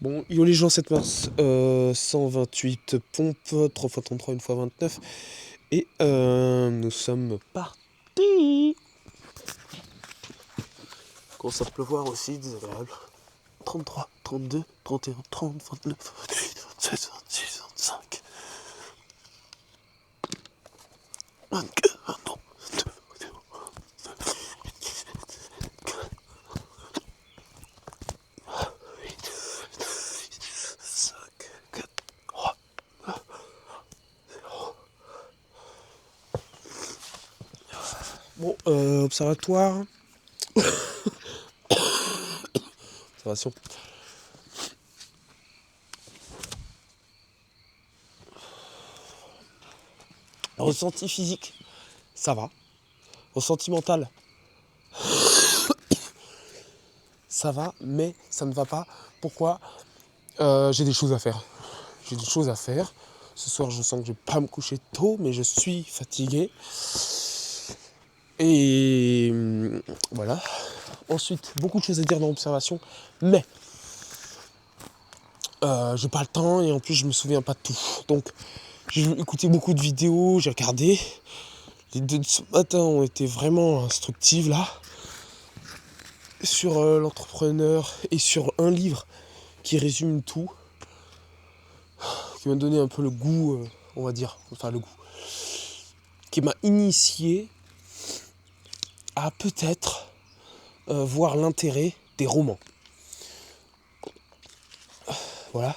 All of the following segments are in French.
Bon, yo les gens, 7 mars, 128 pompes, 3 x 33, 1 x 29. Et nous sommes partis. Commence à pleuvoir aussi, désagréable. 33, 32, 31, 30, 29, 28, 27, 26, 25, 24, 23, 22, 5, 4, 3. Bon, observatoire. Observation. Ressenti physique, ça va. Ressenti mental, ça va, mais ça ne va pas. Pourquoi j'ai des choses à faire. J'ai des choses à faire. Ce soir, je sens que je vais pas me coucher tôt, mais je suis fatigué. Et voilà. Ensuite, beaucoup de choses à dire dans l'observation, mais j'ai pas le temps et en plus, je me souviens pas de tout. Donc, j'ai écouté beaucoup de vidéos, j'ai regardé. Les deux de ce matin ont été vraiment instructives là. Sur l'entrepreneur et sur un livre qui résume tout, qui m'a donné un peu le goût, on va dire, enfin le goût, qui m'a initié à peut-être voir l'intérêt des romans. Voilà.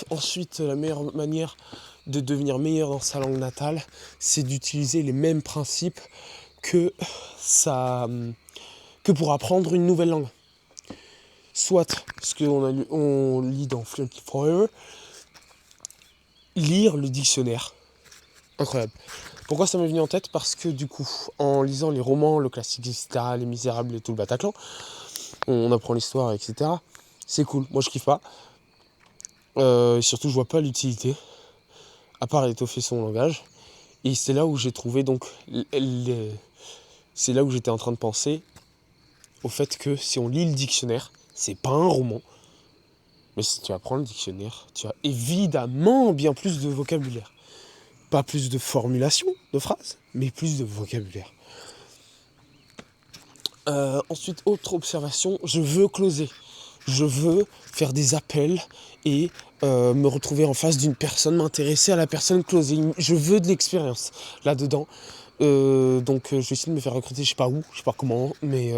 Ensuite, la meilleure manière de devenir meilleur dans sa langue natale, c'est d'utiliser les mêmes principes que pour apprendre une nouvelle langue. Soit ce qu'on lit dans Fluently Forever, lire le dictionnaire. Incroyable. Pourquoi ça m'est venu en tête? Parce que du coup, en lisant les romans, le classique, etc., Les Misérables et tout le Bataclan, on apprend l'histoire, etc. C'est cool. Moi, je kiffe pas. Et surtout, je vois pas l'utilité, à part étoffer son langage. Et c'est là où j'ai trouvé donc... C'est là où j'étais en train de penser au fait que si on lit le dictionnaire, c'est pas un roman. Mais si tu apprends le dictionnaire, tu as évidemment bien plus de vocabulaire. Pas plus de formulation de phrases, mais plus de vocabulaire. Ensuite, autre observation, je veux closer. Je veux faire des appels et me retrouver en face d'une personne, m'intéresser à la personne closée. Je veux de l'expérience là-dedans. Donc je vais essayer de me faire recruter, je sais pas où, je sais pas comment, mais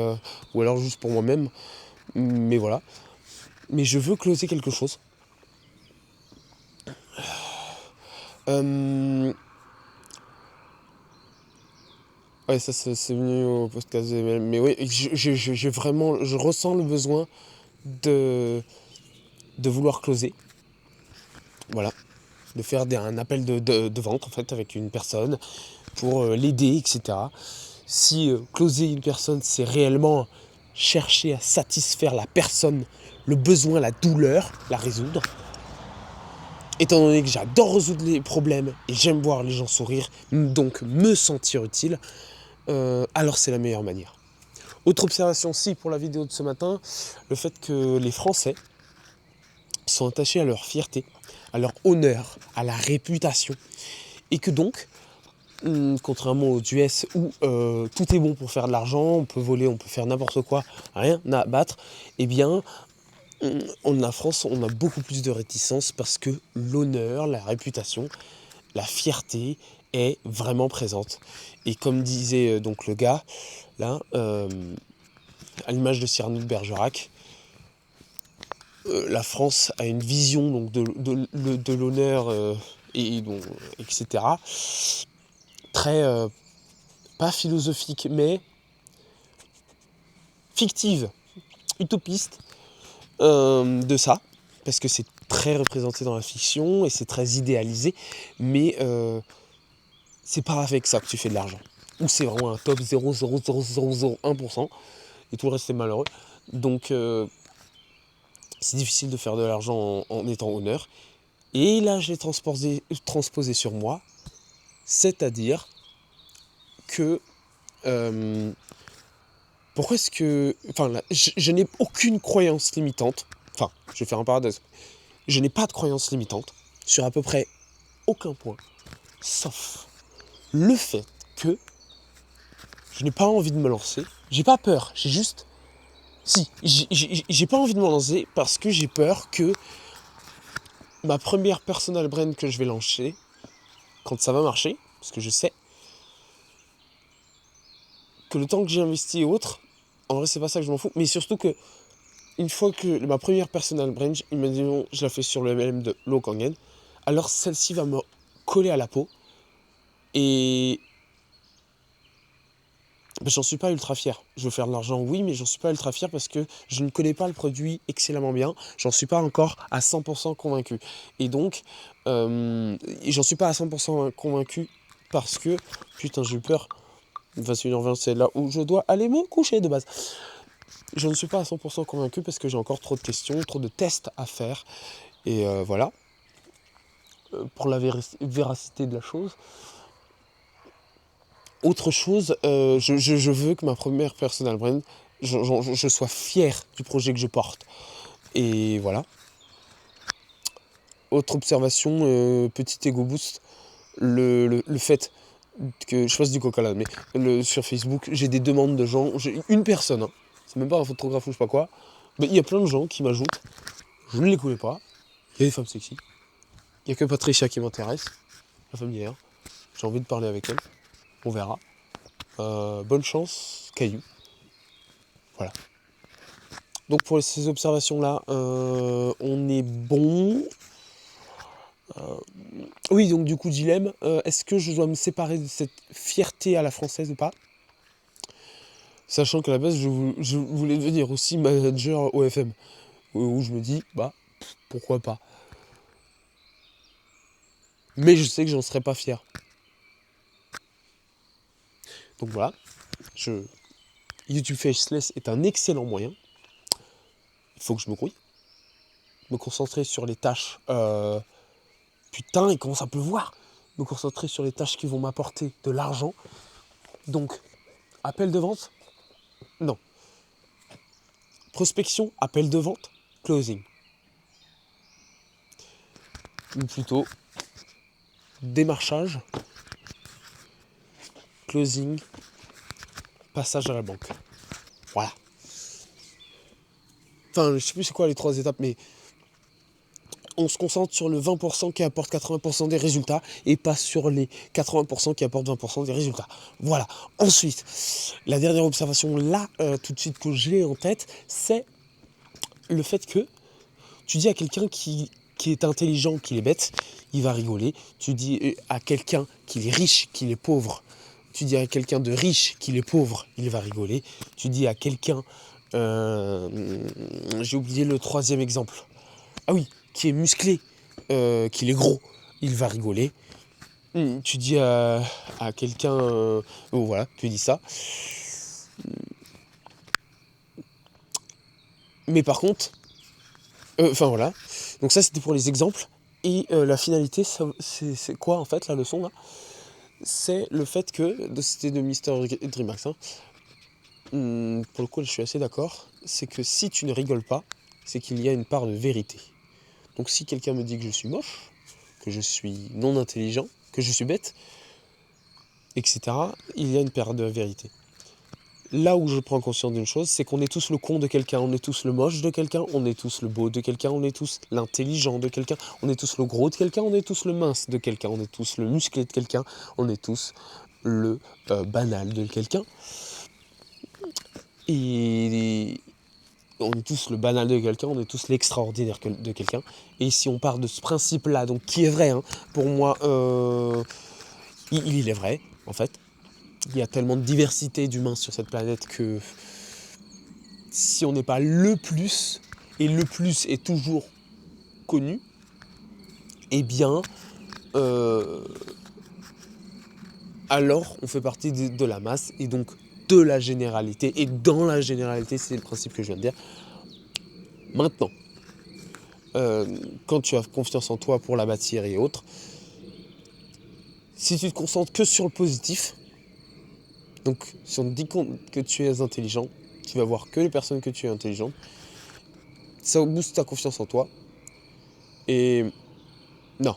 ou alors juste pour moi-même. Mais voilà. Mais je veux closer quelque chose. Ouais, ça c'est venu au podcast de ML. Mais oui, j'ai vraiment, je ressens le besoin de vouloir closer. Voilà. De faire un appel de vente en fait avec une personne pour l'aider, etc. Si closer une personne, c'est réellement chercher à satisfaire la personne, le besoin, la douleur, la résoudre. Étant donné que j'adore résoudre les problèmes et j'aime voir les gens sourire, donc me sentir utile, alors c'est la meilleure manière. Autre observation, si pour la vidéo de ce matin, le fait que les Français sont attachés à leur fierté, à leur honneur, à la réputation, et que donc, contrairement aux US où tout est bon pour faire de l'argent, on peut voler, on peut faire n'importe quoi, rien à battre, eh bien, en France, on a beaucoup plus de réticence parce que l'honneur, la réputation, la fierté est vraiment présente. Et comme disait donc le gars, là, à l'image de Cyrano de Bergerac, la France a une vision donc, de l'honneur, etc. Très, pas philosophique, mais fictive, utopiste de ça, parce que c'est très représenté dans la fiction et c'est très idéalisé, mais c'est pas avec ça que tu fais de l'argent. Ou c'est vraiment un top 0,00001% et tout le reste c'est malheureux. Donc c'est difficile de faire de l'argent en étant honneur. Et là, je l'ai transposé sur moi, c'est-à-dire que Pourquoi est-ce que... Enfin, là, je n'ai aucune croyance limitante. Enfin, je vais faire un paradoxe. Je n'ai pas de croyance limitante sur à peu près aucun point, sauf le fait que je n'ai pas envie de me lancer. J'ai pas peur, j'ai juste... Si, j'ai pas envie de me lancer parce que j'ai peur que ma première personal brand que je vais lancer, quand ça va marcher, parce que je sais que le temps que j'ai investi et autres, en vrai c'est pas ça que je m'en fous, mais surtout que une fois que ma première personal brand, imaginons je la fais sur le MLM de Lo Kangen, alors celle-ci va me coller à la peau et j'en suis pas ultra fier. Je veux faire de l'argent, oui, mais j'en suis pas ultra fier parce que je ne connais pas le produit excellemment bien. J'en suis pas encore à 100% convaincu. Et donc, j'en suis pas à 100% convaincu parce que, putain, j'ai eu peur. 21h20, c'est là où je dois aller me coucher de base. Je ne suis pas à 100% convaincu parce que j'ai encore trop de questions, trop de tests à faire. Et voilà. Pour la véracité de la chose. Autre chose, je veux que ma première personal brand, je sois fier du projet que je porte. Et voilà. Autre observation, petit ego boost, le fait que je fasse du coca là, mais sur Facebook, j'ai des demandes de gens, j'ai une personne, hein, c'est même pas un photographe ou je sais pas quoi, mais il y a plein de gens qui m'ajoutent, je ne les connais pas, il y a des femmes sexy, il n'y a que Patricia qui m'intéresse, la femme d'hier, j'ai envie de parler avec elle, on verra. Bonne chance, Caillou. Voilà. Donc pour ces observations-là, on est bon. Oui, donc du coup, dilemme, est-ce que je dois me séparer de cette fierté à la française ou pas? Sachant qu'à la base, je voulais devenir aussi manager OFM, où je me dis, bah, pourquoi pas. Mais je sais que j'en serais pas fier. Donc voilà, YouTube Faceless est un excellent moyen. Il faut que je me grouille. Me concentrer sur les tâches... putain, il commence à pleuvoir. Me concentrer sur les tâches qui vont m'apporter de l'argent. Donc, appel de vente? Non. Prospection, appel de vente, closing. Ou plutôt, démarchage, closing, passage à la banque. Voilà. Enfin, je sais plus c'est quoi les 3 étapes, mais on se concentre sur le 20% qui apporte 80% des résultats et pas sur les 80% qui apportent 20% des résultats. Voilà. Ensuite, la dernière observation là, tout de suite que j'ai en tête, c'est le fait que tu dis à quelqu'un qui est intelligent, qu'il est bête, il va rigoler. Tu dis à quelqu'un qu'il est riche, qu'il est pauvre, tu dis à quelqu'un de riche qu'il est pauvre, il va rigoler. Tu dis à quelqu'un... j'ai oublié le 3e exemple. Ah oui, qui est musclé, qu'il est gros, il va rigoler. Tu dis à quelqu'un... oh, voilà, tu dis ça. Mais par contre... Enfin voilà. Donc ça, c'était pour les exemples. Et la finalité, c'est quoi en fait, la leçon là? C'est le fait que, c'était de Mr. Dreamax, hein, pour le coup je suis assez d'accord, c'est que si tu ne rigoles pas, c'est qu'il y a une part de vérité. Donc si quelqu'un me dit que je suis moche, que je suis non intelligent, que je suis bête, etc., il y a une part de vérité. Là où je prends conscience d'une chose, c'est qu'on est tous le con de quelqu'un, on est tous le moche de quelqu'un, on est tous le beau de quelqu'un, on est tous l'intelligent de quelqu'un, on est tous le gros de quelqu'un, on est tous le mince de quelqu'un, on est tous le musclé de quelqu'un, on est tous le banal de quelqu'un. Et on est tous le banal de quelqu'un, on est tous l'extraordinaire de quelqu'un. Et si on part de ce principe-là, donc qui est vrai, hein, pour moi, il est vrai, en fait. Il y a tellement de diversité d'humains sur cette planète que si on n'est pas le plus, et le plus est toujours connu, eh bien, alors on fait partie de la masse, et donc de la généralité. Et dans la généralité, c'est le principe que je viens de dire. Maintenant, quand tu as confiance en toi pour la bâtir et autres, si tu te concentres que sur le positif, donc si on te dit que tu es intelligent, Tu vas voir que les personnes que tu es intelligentes. Ça booste ta confiance en toi. Et non.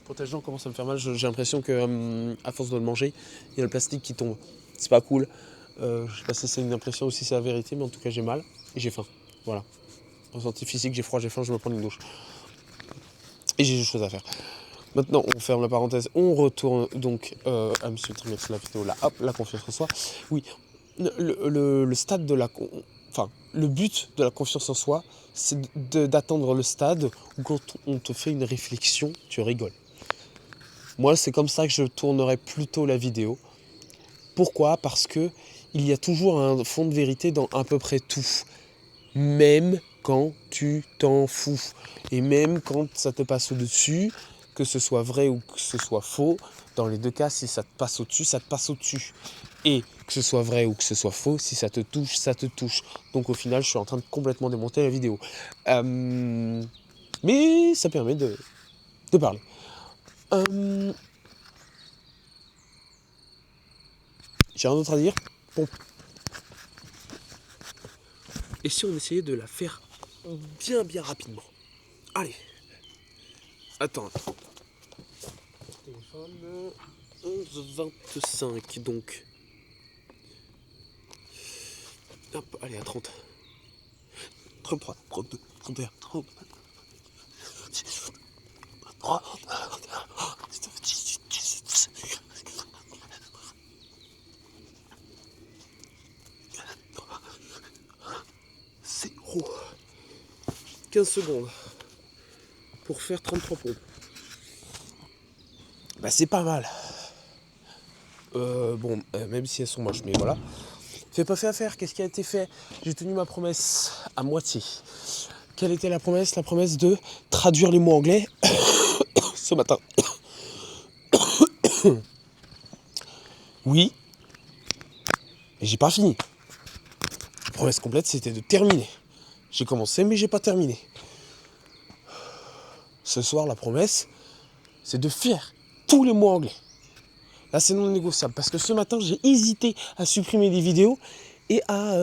Protège-dents commence à me faire mal. J'ai l'impression que à force de le manger, il y a le plastique qui tombe. C'est pas cool. Je sais pas si c'est une impression ou si c'est la vérité, mais en tout cas j'ai mal et j'ai faim. Voilà. Ressenti physique, j'ai froid, j'ai faim, je vais me prendre une douche. Et j'ai des choses à faire. Maintenant, on ferme la parenthèse, on retourne donc à Monsieur Trimex, la vidéo là, hop, la confiance en soi. Oui, le stade de la... Enfin, le but de la confiance en soi, c'est d'atteindre le stade où quand on te fait une réflexion, tu rigoles. Moi, c'est comme ça que je tournerai plutôt la vidéo. Pourquoi ? Parce que il y a toujours un fond de vérité dans à peu près tout. Même quand tu t'en fous. Et même quand ça te passe au-dessus, que ce soit vrai ou que ce soit faux, dans les deux cas, si ça te passe au-dessus, ça te passe au-dessus. Et que ce soit vrai ou que ce soit faux, si ça te touche, ça te touche. Donc au final, je suis en train de complètement démonter la vidéo. Mais ça permet de parler. J'ai rien d'autre à dire. Bon. Et si on essayait de la faire bien rapidement? Allez. Attends. Téléphone 11h25 donc. Hop, allez à 30. 33, 32, 31, 30. 0. 15 secondes pour faire 33 pompes. Bah c'est pas mal. Même si elles sont moches, mais voilà. C'est pas fait à faire, qu'est-ce qui a été fait? J'ai tenu ma promesse à moitié. Quelle était la promesse? La promesse de traduire les mots anglais ce matin. Oui, mais j'ai pas fini. La promesse complète, c'était de terminer. J'ai commencé, mais j'ai pas terminé. Ce soir, la promesse, c'est de faire tous les mots anglais. Là, c'est non négociable, parce que ce matin, j'ai hésité à supprimer des vidéos et à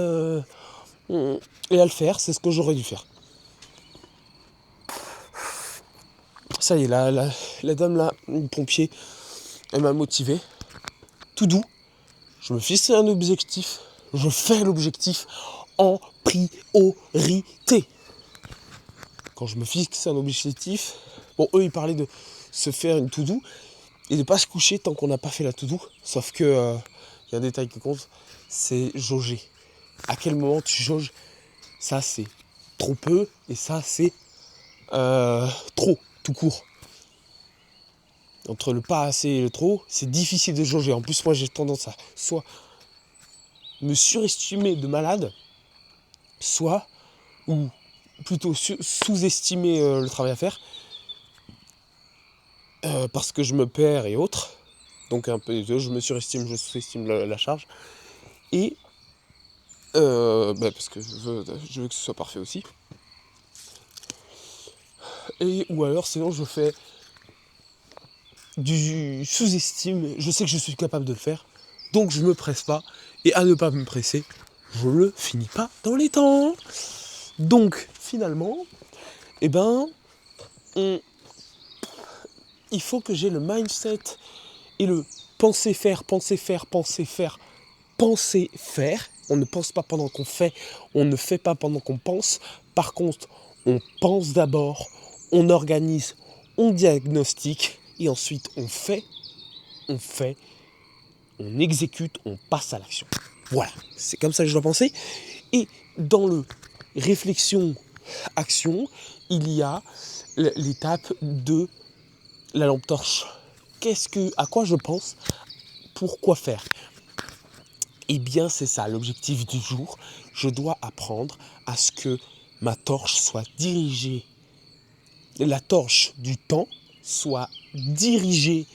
le faire. C'est ce que j'aurais dû faire. Ça y est, la dame là, le pompier, elle m'a motivé. Tout doux. Je me fixe un objectif. Je fais l'objectif en priorité. Quand je me fixe un objectif, bon, eux, ils parlaient de se faire une to-do et de ne pas se coucher tant qu'on n'a pas fait la to-do. Sauf que, y a un détail qui compte, c'est jauger. À quel moment tu jauges? Ça, c'est trop peu et ça, c'est trop, tout court. Entre le pas assez et le trop, c'est difficile de jauger. En plus, moi, j'ai tendance à soit me surestimer de malade, soit, ou plutôt sous-estimer le travail à faire, parce que je me perds et autres. Donc un peu des deux, je me surestime, je sous-estime la charge. Et parce que je veux que ce soit parfait aussi. Et ou alors sinon je fais du sous-estime, je sais que je suis capable de le faire, donc je me presse pas, et à ne pas me presser, je le finis pas dans les temps. Donc finalement, il faut que j'ai le mindset et le penser faire. On ne pense pas pendant qu'on fait, on ne fait pas pendant qu'on pense. Par contre, on pense d'abord, on organise, on diagnostique, et ensuite on fait, on exécute, on passe à l'action. Voilà, c'est comme ça que je dois penser. Et dans le réflexion-action, il y a l'étape de la lampe torche. À quoi je pense? Pourquoi faire? Eh bien, c'est ça, l'objectif du jour. Je dois apprendre à ce que ma torche soit dirigée, la torche du temps soit dirigée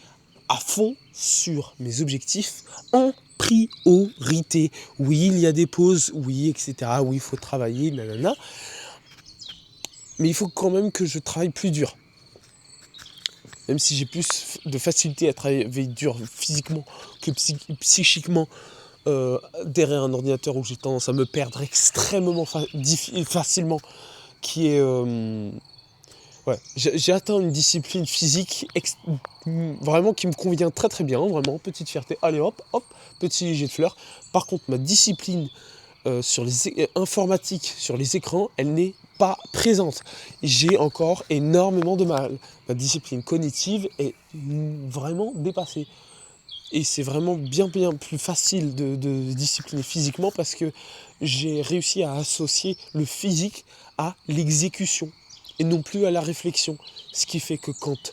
à fond sur mes objectifs en priorité. Oui, il y a des pauses, oui, etc. Oui, il faut travailler, nanana. Mais il faut quand même que je travaille plus dur. Même si j'ai plus de facilité à travailler dur physiquement que psychiquement derrière un ordinateur où j'ai tendance à me perdre extrêmement facilement, qui est... ouais, j'ai atteint une discipline physique vraiment qui me convient très très bien, vraiment, petite fierté, allez hop, hop, petit jet de fleurs. Par contre, ma discipline sur les informatiques, sur les écrans, elle n'est pas présente. J'ai encore énormément de mal. Ma discipline cognitive est vraiment dépassée. Et c'est vraiment bien plus facile de discipliner physiquement parce que j'ai réussi à associer le physique à l'exécution et non plus à la réflexion. Ce qui fait que quand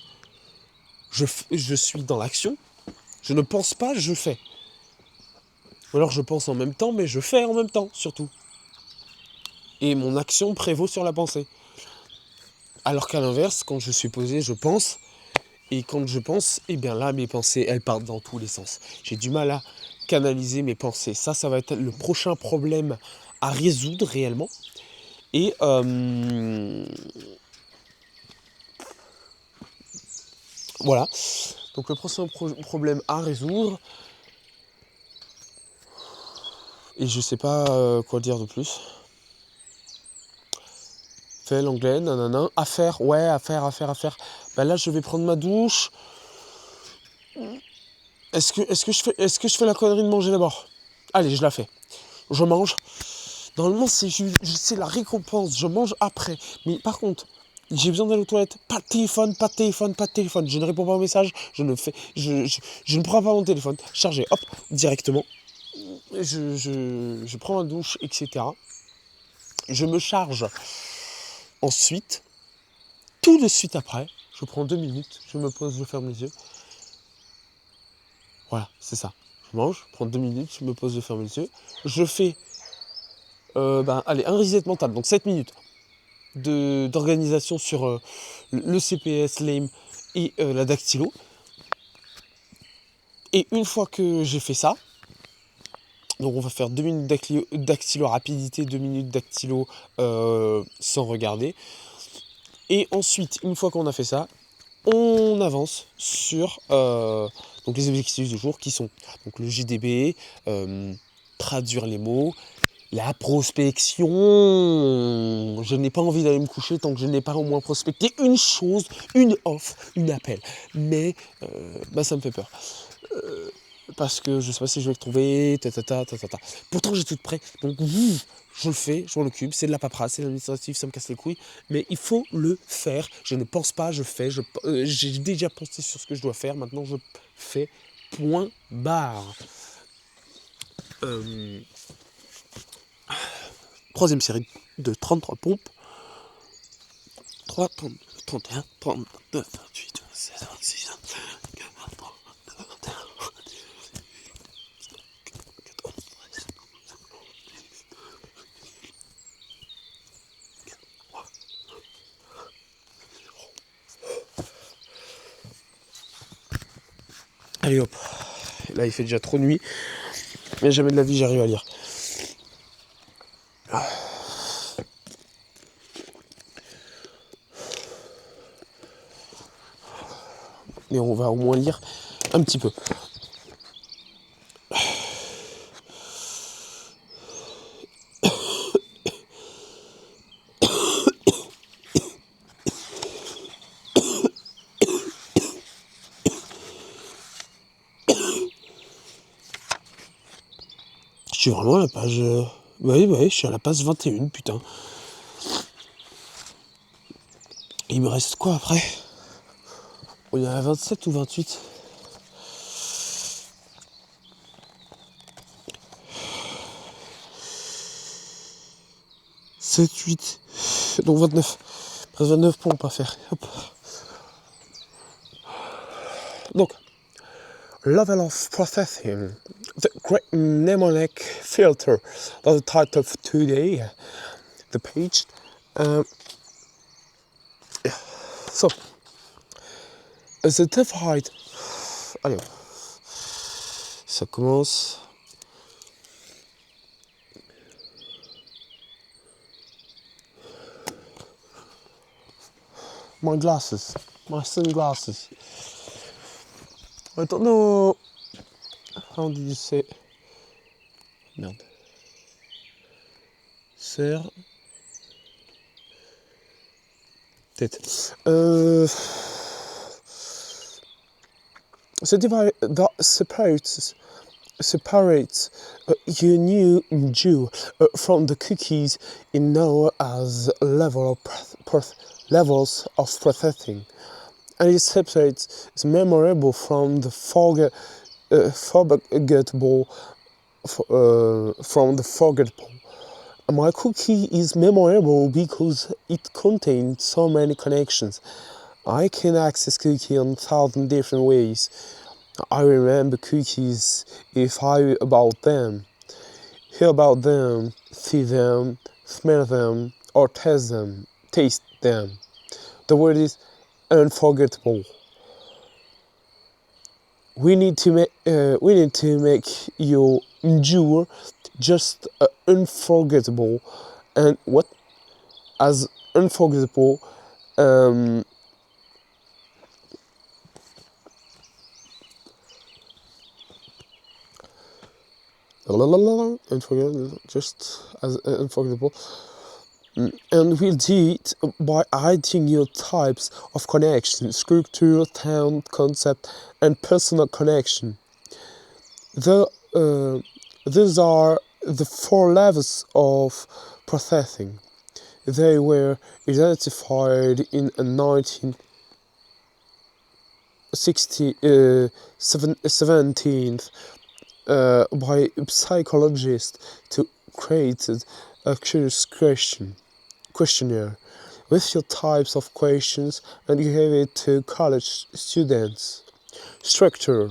je suis dans l'action, je ne pense pas, je fais. Ou alors je pense en même temps, mais je fais en même temps, surtout. Et mon action prévaut sur la pensée. Alors qu'à l'inverse, quand je suis posé, je pense. Et quand je pense, eh bien là, mes pensées, elles partent dans tous les sens. J'ai du mal à canaliser mes pensées. Ça va être le prochain problème à résoudre réellement. Et voilà. Donc le prochain problème à résoudre. Et je sais pas quoi dire de plus. Fait l'anglais, nanana. Affaire, ouais, affaire. Ben là, je vais prendre ma douche. Est-ce que je fais la connerie de manger d'abord? Allez, je la fais. Je mange. Normalement, c'est la récompense. Je mange après. Mais par contre, j'ai besoin d'aller aux toilettes. Pas de téléphone. Je ne réponds pas aux messages. Je ne prends pas mon téléphone. Chargé, hop, directement. Je prends ma douche, etc. Je me charge. Ensuite, tout de suite après, je prends 2 minutes. Je me pose, je ferme les yeux. Voilà, c'est ça. Je mange, je prends 2 minutes, je me pose, je ferme les yeux. Je fais allez, un reset mental, donc 7 minutes d'organisation sur le CPS, l'AIM et la dactylo. Et une fois que j'ai fait ça, donc on va faire 2 minutes dactylo rapidité, 2 minutes dactylo sans regarder. Et ensuite, une fois qu'on a fait ça, on avance sur donc les objectifs du jour qui sont donc le JDB, traduire les mots, la prospection. Je n'ai pas envie d'aller me coucher tant que je n'ai pas au moins prospecté une chose, une offre, une appel. Mais ça me fait peur. Parce que je ne sais pas si je vais le trouver, Pourtant j'ai tout prêt, donc je le fais, je m'en occupe, c'est de la paperasse, c'est de l'administratif, ça me casse les couilles, mais il faut le faire. Je ne pense pas, je fais, j'ai déjà pensé sur ce que je dois faire, maintenant je fais, point barre. Troisième série de 33 pompes. 3, 32, 31, 32, 28, 27, 26, 27, 28, 29, allez hop, là il fait déjà trop nuit, mais jamais de la vie j'arrive à lire. Mais on va au moins lire un petit peu. Je suis vraiment à la page... Oui, je suis à la page 21, putain. Et il me reste quoi après? Il y en a 27 ou 28. « 7, 8, donc 29. Presque 29 pompes à faire. Hop. Donc, level of processing. The Great Mnemonic Filter. That's the title of today. The page. So, the defied. Allez, ça commence. My glasses. My sunglasses. I don't know. How did you say? Merde. Serre. Tête. The divide that separates your new Jew from the cookies in known as levels of processing, and it separates the memorable from the forgettable. From the forgettable. My cookie is memorable because it contains so many connections. I can access cookie in 1,000 different ways. I remember cookies if I hear about them, see them, smell them, or taste them. The word is unforgettable. We need to make your endure just unforgettable, and what as unforgettable. Unforgettable, just as unforgettable. And we'll do it by adding your types of connection: structure, town, concept, and personal connection. These are the 4 levels of processing. They were identified in a 1917 by psychologists to create a curious questionnaire with your types of questions, and you give it to college students. Structure: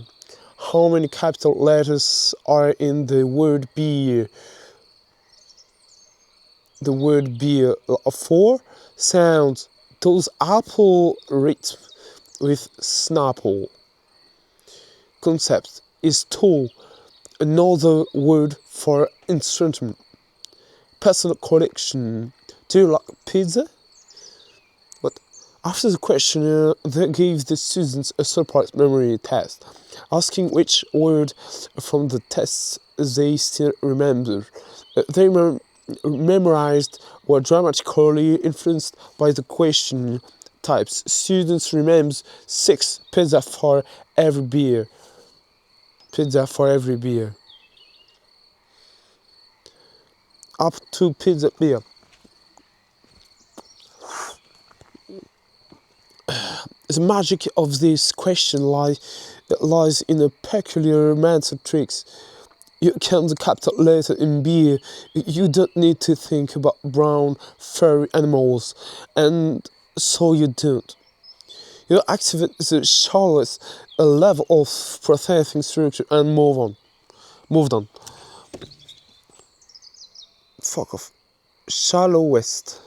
how many capital letters are in the word beer? The word beer. 4. Sounds: does apple rhyme with snapple? Concept: is tool another word for instrument? Personal collection: do you like pizza? But after the questionnaire, they gave the students a surprise memory test, asking which word from the tests they still remember. They memorized were dramatically influenced by the question types. Students remember 6 pizza for every beer. Up to pizza beer. The magic of this question lies in a peculiar mental tricks. You count the capital letter in beer. You don't need to think about brown, furry animals, and so you don't. You activate the shallowest level of processing structure and move on. Fuck off. Shallowest.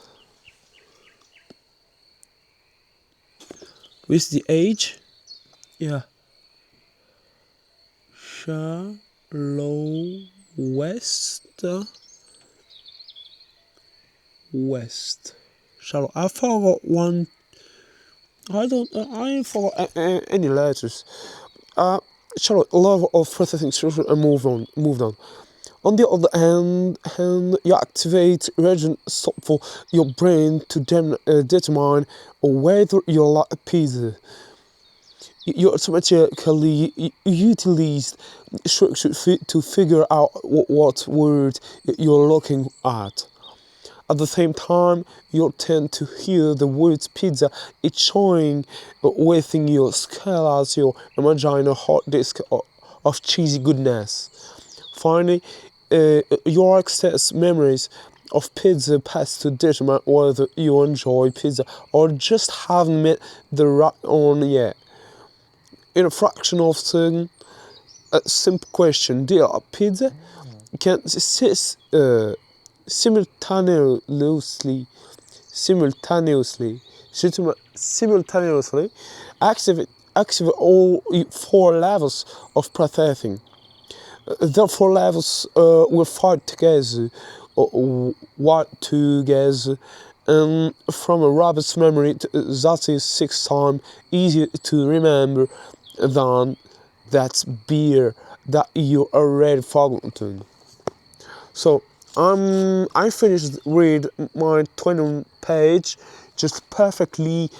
With the age? Yeah. West. Shallow. I forgot one. I forgot any letters. Shallow level of processing structure and moved on. On the other hand, you activate region for your brain to determine whether you like pizza. You automatically utilize structure to figure out what word you're looking at. At the same time, you tend to hear the words pizza echoing within your skull as you imagine a hot disk of cheesy goodness. Finally, your excess memories of pizza pass to determine whether you enjoy pizza or just haven't met the right one yet. In a fraction of a second, a simple question: do you like pizza? Can simultaneously activate all 4 levels of processing. The 4 levels will fight together, and from a rabbit's memory that is 6 times easier to remember than that beer that you already forgotten. So I finished read my 20 page, just perfectly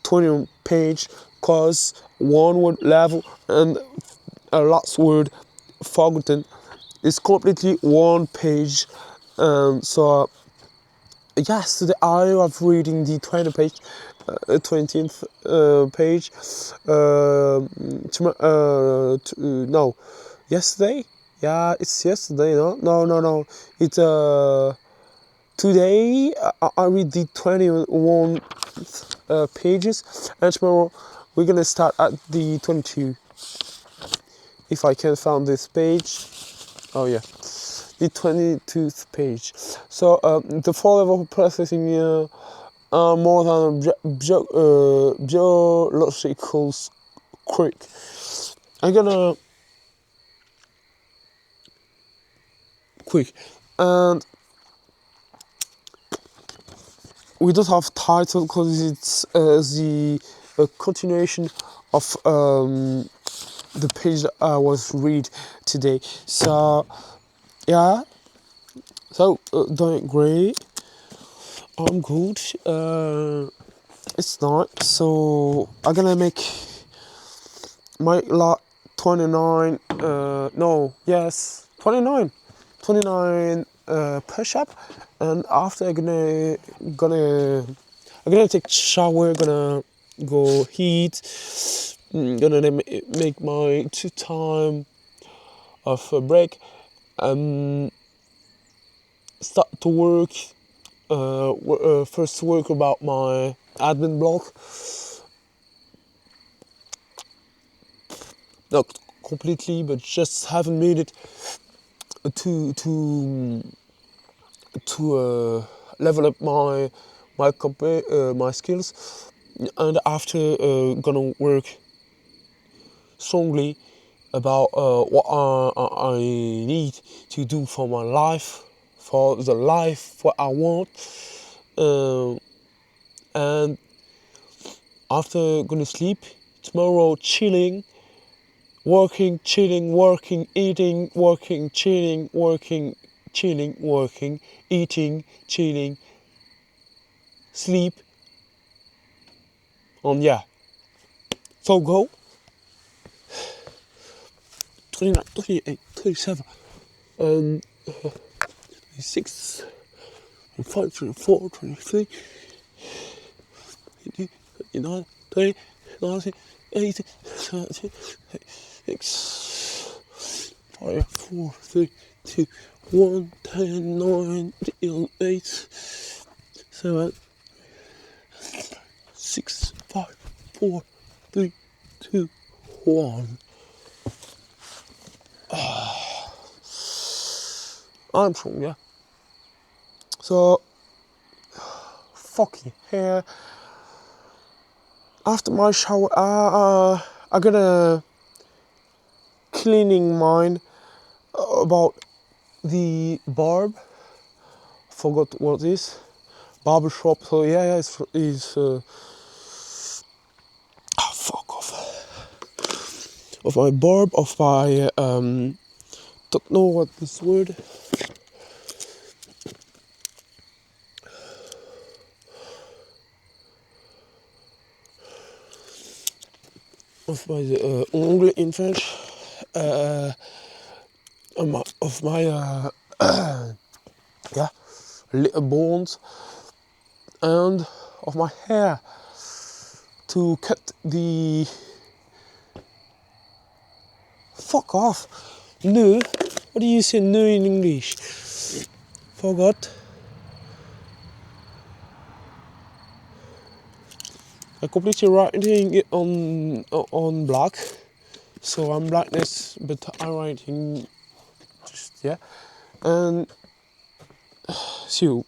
20 page, cause one word level and a last word forgotten is completely one page. So yesterday I was reading the 20th page. No, yesterday. Yeah, it's yesterday. No. It's today. I read the 21 pages, and tomorrow we're gonna start at the 22. If I can find this page. Oh yeah, the 22th page. So the four level processing are more than biological quick. I'm gonna quick, and we don't have title because it's the continuation of the page that I was read today. So yeah, so doing great. I'm good. It's not. So I'm gonna make my lot 29. No, yes, 29. 29 push up, and after I'm gonna take shower. Gonna go heat. Gonna make my 2 time of a break. Start to work. First work about my admin block. Not completely, but just haven't made it to level up my skills, and after gonna work strongly about what I need to do for my life, for the life what I want, and after gonna sleep tomorrow, chilling, working, chilling, working, eating, working, chilling, working, chilling, working, eating, chilling, sleep, and yeah. So go. 29, 28, 37, 26, 25, 24, 23, 29, 30, 90, 80, 70, 6, 5, 4, 3, 2, 1, 10, 9, 8, 7, 6, 5, 4, 3, 2, 1. I'm strong, yeah. So, fucking hair. After my shower, I got a cleaning mine about the barb. Forgot what it is. Barber shop. So yeah, it's fuck off. Of my barb, of my don't know what this word. Of my ongle in French. Of my yeah, little bones, and of my hair to cut the fuck off. No, what do you say no in English? Forgot. I completely writing it on black, so I'm blackness, but I'm writing just yeah, and so